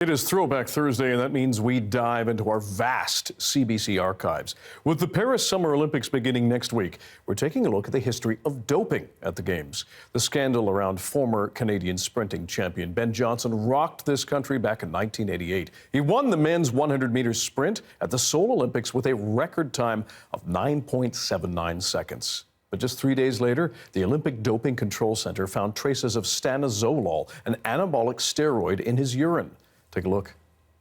It is Throwback Thursday, and that means we dive into our vast CBC archives. With the Paris Summer Olympics beginning next week, we're taking a look at the history of doping at the Games. The scandal around former Canadian sprinting champion Ben Johnson rocked this country back in 1988. He won the men's 100-meter sprint at the Seoul Olympics with a record time of 9.79 seconds. But just 3 days later, the Olympic Doping Control Center found traces of stanozolol, an anabolic steroid, in his urine. Take a look.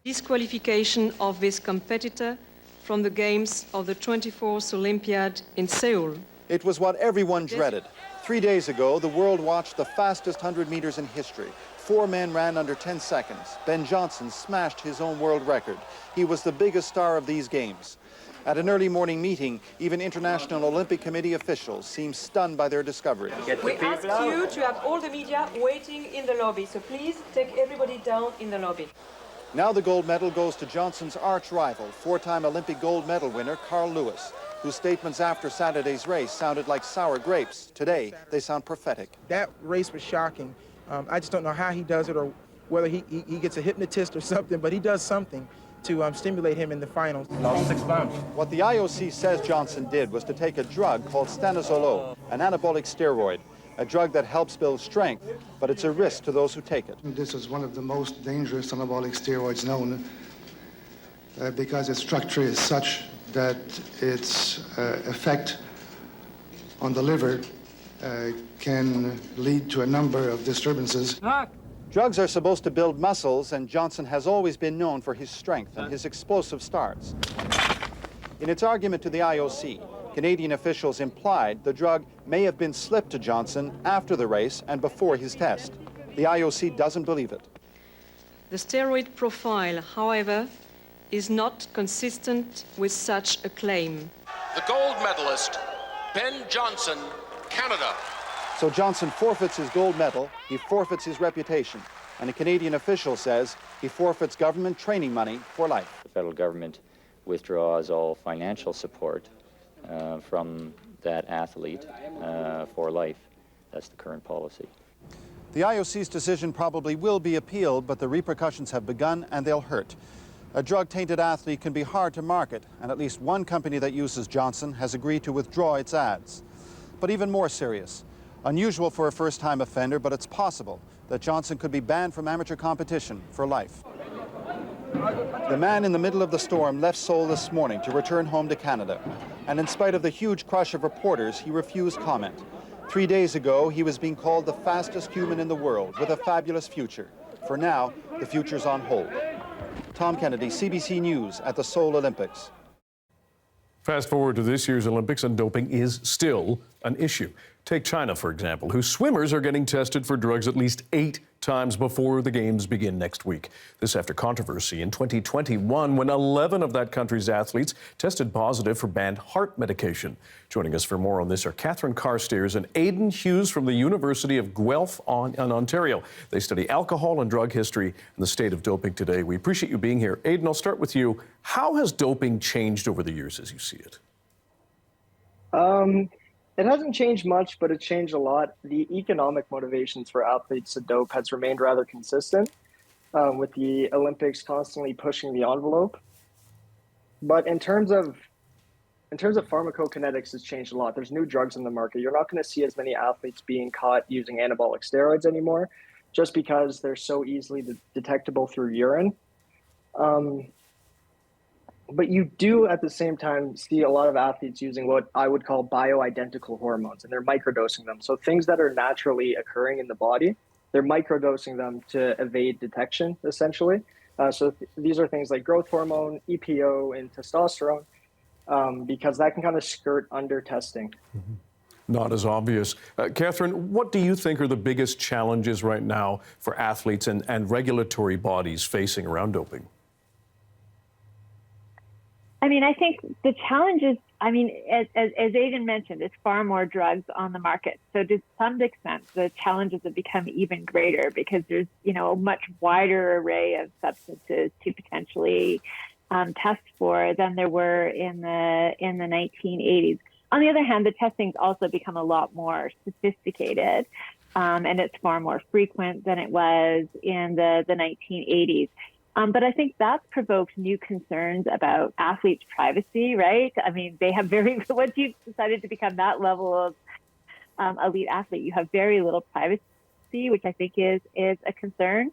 Disqualification of this competitor from the Games of the 24th Olympiad in Seoul. It was what everyone dreaded. 3 days ago, the world watched the fastest 100 meters in history. 4 men ran under 10 seconds. Ben Johnson smashed his own world record. He was the biggest star of these games. At an early morning meeting, even International Olympic Committee officials seemed stunned by their discovery. We ask you to have all the media waiting in the lobby, so please take everybody down in the lobby. Now the gold medal goes to Johnson's arch rival, 4-time Olympic gold medal winner Carl Lewis, whose statements after Saturday's race sounded like sour grapes. Today, they sound prophetic. That race was shocking. I just don't know how he does it or whether he gets a hypnotist or something, but he does something to stimulate him in the finals. Lost 6 pounds. What the IOC says Johnson did was to take a drug called stanozolol, an anabolic steroid, a drug that helps build strength, but it's a risk to those who take it. This is one of the most dangerous anabolic steroids known because its structure is such that its effect on the liver can lead to a number of disturbances. Drugs are supposed to build muscles, and Johnson has always been known for his strength and his explosive starts. In its argument to the IOC, Canadian officials implied the drug may have been slipped to Johnson after the race and before his test. The IOC doesn't believe it. The steroid profile, however, is not consistent with such a claim. The gold medalist, Ben Johnson, Canada. So Johnson forfeits his gold medal, he forfeits his reputation, and a Canadian official says he forfeits government training money for life. The federal government withdraws all financial support from that athlete for life. That's the current policy. The IOC's decision probably will be appealed, but the repercussions have begun and they'll hurt. A drug-tainted athlete can be hard to market, and at least one company that uses Johnson has agreed to withdraw its ads. But even more serious, unusual for a first-time offender, but it's possible that Johnson could be banned from amateur competition for life. The man in the middle of the storm left Seoul this morning to return home to Canada. And in spite of the huge crush of reporters, he refused comment. 3 days ago, he was being called the fastest human in the world with a fabulous future. For now, the future's on hold. Tom Kennedy, CBC News at the Seoul Olympics. Fast forward to this year's Olympics, and doping is still an issue. Take China, for example, whose swimmers are getting tested for drugs at least 8 times before the Games begin next week. This after controversy in 2021 when 11 of that country's athletes tested positive for banned heart medication. Joining us for more on this are Carstairs and Aiden Hughes from the University of Guelph in Ontario. They study alcohol and drug history and the state of doping today. We appreciate you being here. Aiden, I'll start with you. How has doping changed over the years as you see it? It hasn't changed much, but it's changed a lot. The economic motivations for athletes to dope has remained rather consistent, with the Olympics constantly pushing the envelope. But in terms of pharmacokinetics, it's changed a lot. There's new drugs in the market. You're not going to see as many athletes being caught using anabolic steroids anymore, just because they're so easily detectable through urine. But you do, at the same time, see a lot of athletes using what I would call bioidentical hormones, and they're microdosing them. So things that are naturally occurring in the body, they're microdosing them to evade detection, essentially. These are things like growth hormone, EPO, and testosterone, because that can kind of skirt under testing. Mm-hmm. Not as obvious. Catherine, what do you think are the biggest challenges right now for athletes and regulatory bodies facing around doping? I mean, I think the challenge is, as Aiden mentioned, it's far more drugs on the market. So to some extent, the challenges have become even greater because there's, a much wider array of substances to potentially test for than there were in the 1980s. On the other hand, the testing's also become a lot more sophisticated, and it's far more frequent than it was in the 1980s. But I think that's provoked new concerns about athletes' privacy, right? I mean, they have once you've decided to become that level of elite athlete, you have very little privacy, which I think is a concern.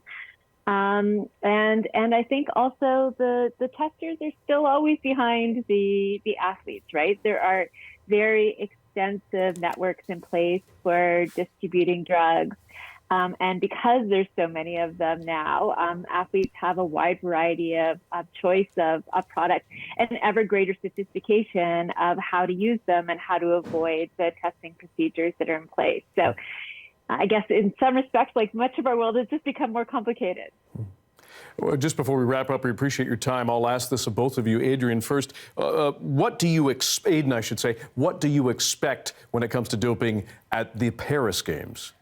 And I think also the testers are still always behind the athletes, right? There are very extensive networks in place for distributing drugs. And because there's so many of them now, athletes have a wide variety of choice of products and ever greater sophistication of how to use them and how to avoid the testing procedures that are in place. So I guess in some respects, like much of our world has just become more complicated. Well, just before we wrap up, we appreciate your time. I'll ask this of both of you. Adrian first, Aiden, I should say, what do you expect when it comes to doping at the Paris Games?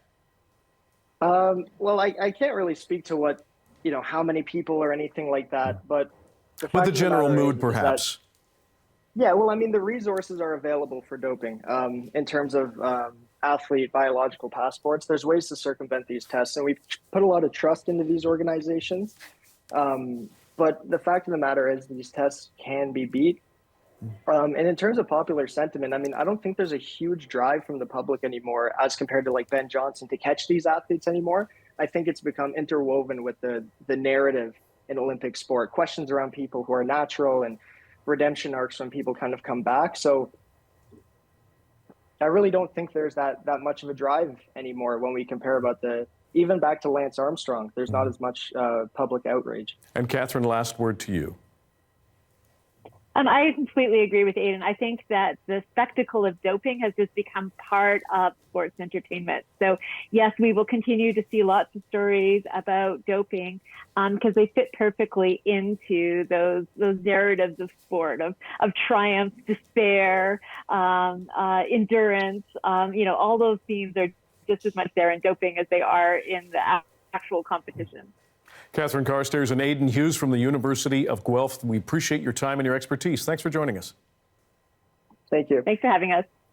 Well, I can't really speak to what, how many people or anything like that, but the general mood, perhaps. Yeah, well, I mean, the resources are available for doping in terms of athlete biological passports. There's ways to circumvent these tests, and we've put a lot of trust into these organizations. But the fact of the matter is these tests can be beat. And in terms of popular sentiment, I mean, I don't think there's a huge drive from the public anymore as compared to like Ben Johnson to catch these athletes anymore. I think it's become interwoven with the narrative in Olympic sport, questions around people who are natural and redemption arcs when people kind of come back. So I really don't think there's that much of a drive anymore when we compare even back to Lance Armstrong. There's not as much public outrage. And Catherine, last word to you. I completely agree with Aiden. I think that the spectacle of doping has just become part of sports entertainment. So yes, we will continue to see lots of stories about doping because they fit perfectly into those narratives of sport, of triumph, despair, endurance. All those themes are just as much there in doping as they are in the actual competition. Catherine Carstairs and Aiden Hughes from the University of Guelph. We appreciate your time and your expertise. Thanks for joining us. Thank you. Thanks for having us.